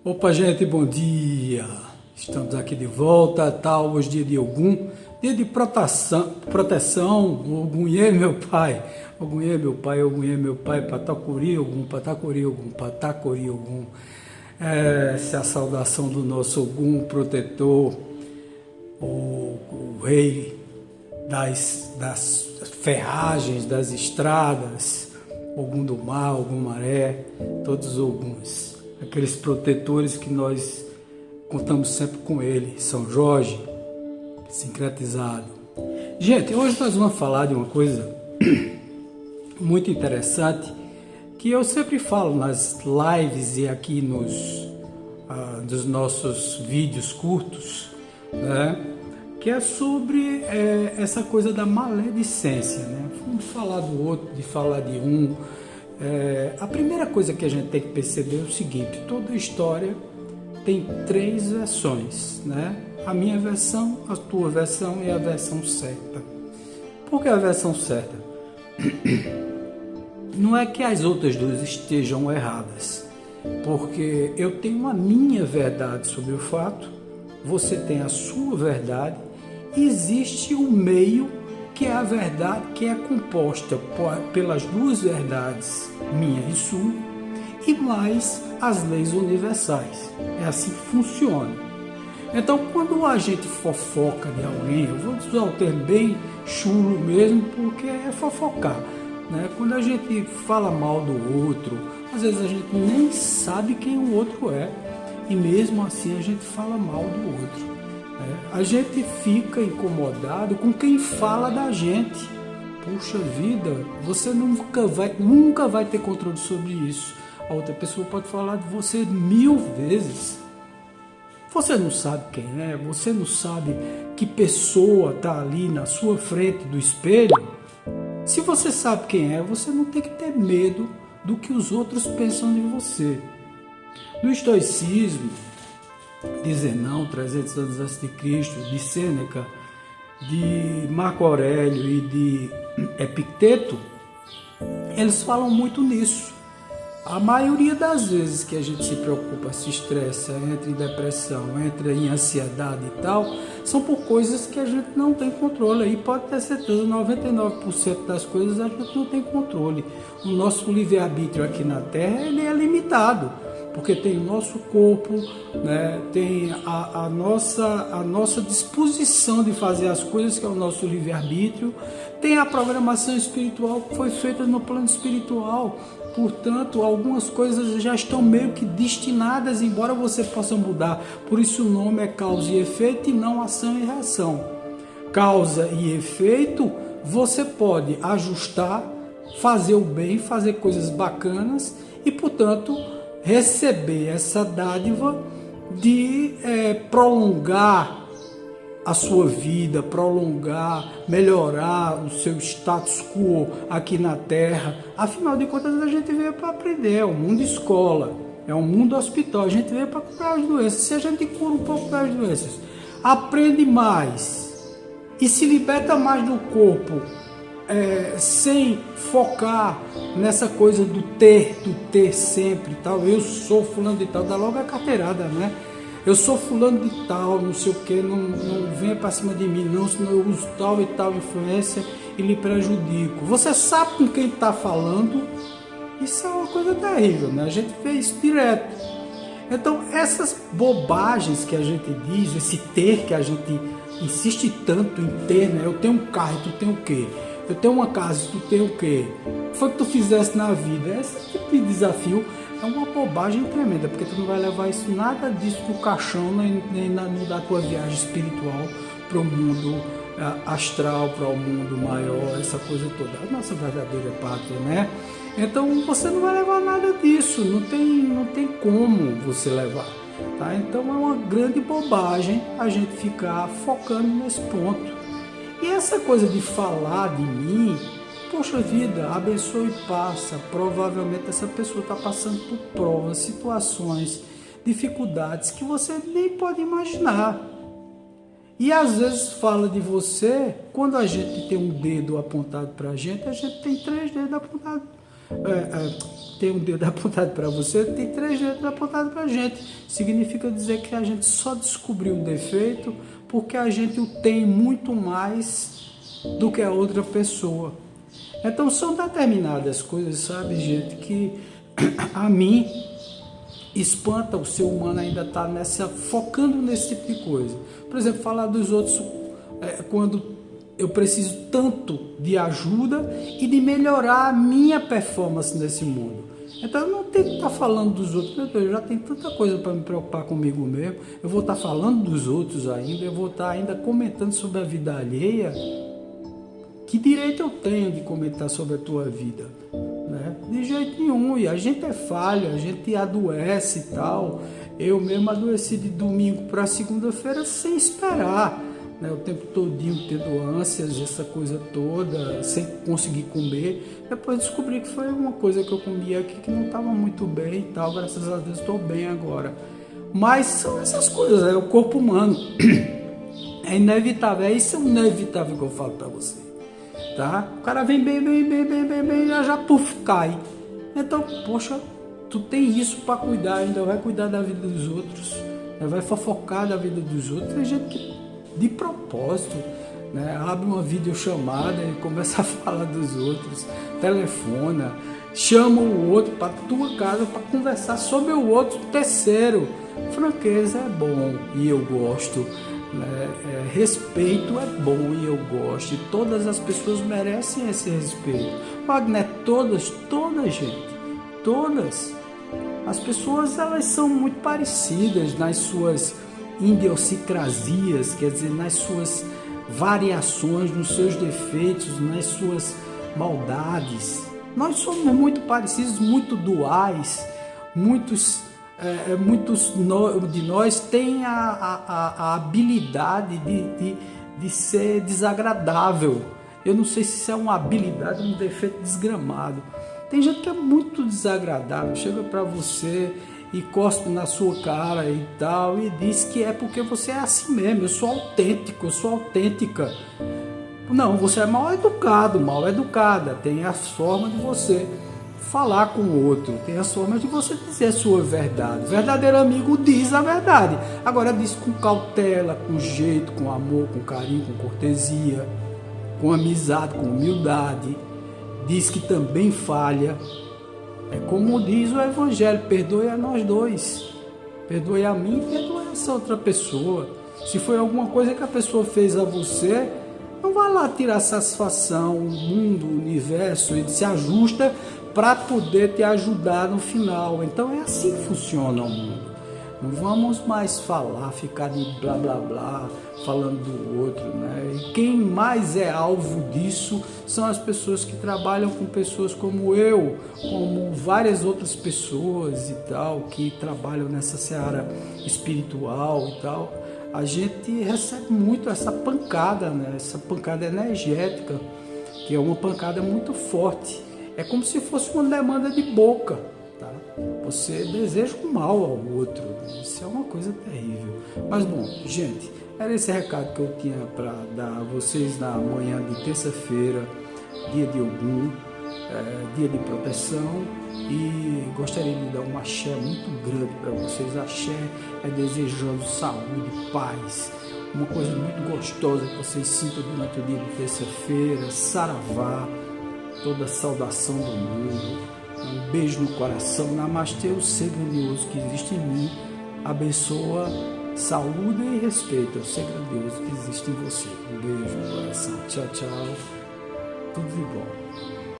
Opa, gente, bom dia! Estamos aqui de volta, tá? Hoje dia de Ogum, dia de proteção, Ogunhê, meu pai, Ogunhê, meu pai, Ogunhê, meu pai, Patacuri, Ogum, Patacuri, Ogum, Patacuri, Ogum. Essa é a saudação do nosso Ogum protetor, o rei das ferragens, das estradas, Ogum do mar, Ogum maré, todos os Oguns. Aqueles protetores que nós contamos sempre com ele, São Jorge, sincretizado. Gente, hoje nós vamos falar de uma coisa muito interessante que eu sempre falo nas lives e aqui nos nossos vídeos curtos, né? Que é sobre essa coisa da maledicência, né? Vamos falar do outro, de falar de um. A primeira coisa que a gente tem que perceber é o seguinte: toda história tem três versões, né? A minha versão, a tua versão e a versão certa. Por que a versão certa? Não é que as outras duas estejam erradas, porque eu tenho a minha verdade sobre o fato, você tem a sua verdade, e existe o meio que é a verdade, que é composta pelas duas verdades, minha e sua, e mais as leis universais. É assim que funciona. Então, quando a gente fofoca de alguém, eu vou usar o termo bem chulo mesmo, porque é fofocar, né? Quando a gente fala mal do outro, às vezes a gente nem sabe quem o outro é, e mesmo assim a gente fala mal do outro. A gente fica incomodado com quem fala da gente. Puxa vida, você nunca vai ter controle sobre isso. A outra pessoa pode falar de você 1000 vezes. Você não sabe quem é, você não sabe que pessoa está ali na sua frente do espelho. Se você sabe quem é, você não tem que ter medo do que os outros pensam de você. No estoicismo, de Zenão, 300 anos antes de Cristo, de Sêneca, de Marco Aurélio e de Epicteto, eles falam muito nisso. A maioria das vezes que a gente se preocupa, se estressa, entra em depressão, entra em ansiedade e tal, são por coisas que a gente não tem controle. E pode ter certeza, 99% das coisas a gente não tem controle. O nosso livre-arbítrio aqui na Terra, ele é limitado, porque tem o nosso corpo, né? Tem a nossa disposição de fazer as coisas, que é o nosso livre-arbítrio, tem a programação espiritual que foi feita no plano espiritual. Portanto, algumas coisas já estão meio que destinadas, embora você possa mudar. Por isso o nome é causa e efeito e não ação e reação. Causa e efeito, você pode ajustar, fazer o bem, fazer coisas bacanas e, portanto, receber essa dádiva de prolongar a sua vida, prolongar, melhorar o seu status quo aqui na Terra. Afinal de contas, a gente veio para aprender, é um mundo escola, é um mundo hospital, a gente veio para curar as doenças. Se a gente cura um pouco das doenças, aprende mais e se liberta mais do corpo, sem focar nessa coisa do ter sempre e tal. Eu sou fulano de tal, dá logo a carteirada, né? Eu sou fulano de tal, não sei o que, não venha para cima de mim, não, senão eu uso tal e tal influência e lhe prejudico. Você sabe com quem está falando? Isso é uma coisa terrível, né? A gente vê isso direto. Então, essas bobagens que a gente diz, esse ter que a gente insiste tanto em ter, né? Eu tenho um carro e tu tem o quê? Eu tenho uma casa e tu tem o quê? O que foi que tu fizesse na vida? Esse tipo de desafio é uma bobagem tremenda, porque tu não vai levar isso, nada disso no caixão, nem da tua viagem espiritual para o mundo astral, para o mundo maior, essa coisa toda. A nossa verdadeira pátria, né? Então você não vai levar nada disso, não tem como você levar. Tá? Então é uma grande bobagem a gente ficar focando nesse ponto. E essa coisa de falar de mim, poxa vida, abençoe e passa. Provavelmente essa pessoa está passando por provas, situações, dificuldades que você nem pode imaginar. E às vezes fala de você, quando a gente tem um dedo apontado para a gente tem 3 dedos apontados tem um dedo apontado para você, tem 3 dedos apontados para a gente. Significa dizer que a gente só descobriu o defeito porque a gente o tem muito mais do que a outra pessoa. Então são determinadas coisas, sabe, gente, que a mim espanta o ser humano ainda estar focando nesse tipo de coisa. Por exemplo, falar dos outros quando eu preciso tanto de ajuda e de melhorar a minha performance nesse mundo. Então eu não tenho que estar falando dos outros. Meu Deus, eu já tenho tanta coisa para me preocupar comigo mesmo. Eu vou estar falando dos outros ainda, eu vou estar ainda comentando sobre a vida alheia. Que direito eu tenho de comentar sobre a tua vida? Né? De jeito nenhum. E a gente é falha, a gente adoece e tal. Eu mesmo adoeci de domingo para segunda-feira sem esperar. Né, o tempo todinho tendo ânsias, essa coisa toda, sem conseguir comer. Depois descobri que foi uma coisa que eu comia aqui que não estava muito bem e tal. Graças a Deus estou bem agora. Mas são essas coisas, é o corpo humano. É inevitável, é isso inevitável que eu falo para você. Tá? O cara vem bem, já puf, cai. Então, poxa, tu tem isso para cuidar, ainda vai cuidar da vida dos outros, vai fofocar da vida dos outros. Tem gente que de propósito, né, abre uma videochamada e começa a falar dos outros, telefona, chama o outro para tua casa para conversar sobre o outro terceiro. Franqueza é bom e eu gosto, né? Respeito é bom e eu gosto, e todas as pessoas merecem esse respeito. Wagner, toda gente, todas as pessoas, elas são muito parecidas nas suas idiosincrasias, quer dizer, nas suas variações, nos seus defeitos, nas suas maldades. Nós somos muito parecidos, muito duais. Muitos de nós têm a habilidade de ser desagradável. Eu não sei se isso é uma habilidade ou um defeito desgramado. Tem gente que é muito desagradável, chega para você e cospe na sua cara e tal, e diz que é porque você é assim mesmo, eu sou autêntico, eu sou autêntica. Não, você é mal educado, mal educada, tem as formas de você falar com o outro, tem as formas de você dizer a sua verdade. O verdadeiro amigo diz a verdade, agora diz com cautela, com jeito, com amor, com carinho, com cortesia, com amizade, com humildade, diz que também falha. É como diz o Evangelho, perdoe a nós dois, perdoe a mim e perdoe a essa outra pessoa. Se foi alguma coisa que a pessoa fez a você, não vá lá tirar satisfação, o mundo, o universo, ele se ajusta para poder te ajudar no final. Então é assim que funciona o mundo. Não vamos mais ficar de blá blá blá, falando do outro, né? E quem mais é alvo disso são as pessoas que trabalham com pessoas como eu, como várias outras pessoas e tal, que trabalham nessa seara espiritual e tal. A gente recebe muito essa pancada, né? Essa pancada energética, que é uma pancada muito forte. É como se fosse uma demanda de boca. Tá? Você deseja o mal ao outro, isso é uma coisa terrível. Mas bom, gente, era esse recado que eu tinha para dar a vocês na manhã de terça-feira, dia de Ogum, dia de proteção, e gostaria de dar um axé muito grande para vocês. Axé é desejando saúde, paz, uma coisa muito gostosa que vocês sintam durante o dia de terça-feira, saravá, toda a saudação do mundo. Um beijo no coração. Namastê, o ser grandioso que existe em mim. Abençoa, saúde e respeita o ser grandioso que existe em você. Um beijo no coração. Tchau, tchau. Tudo de bom.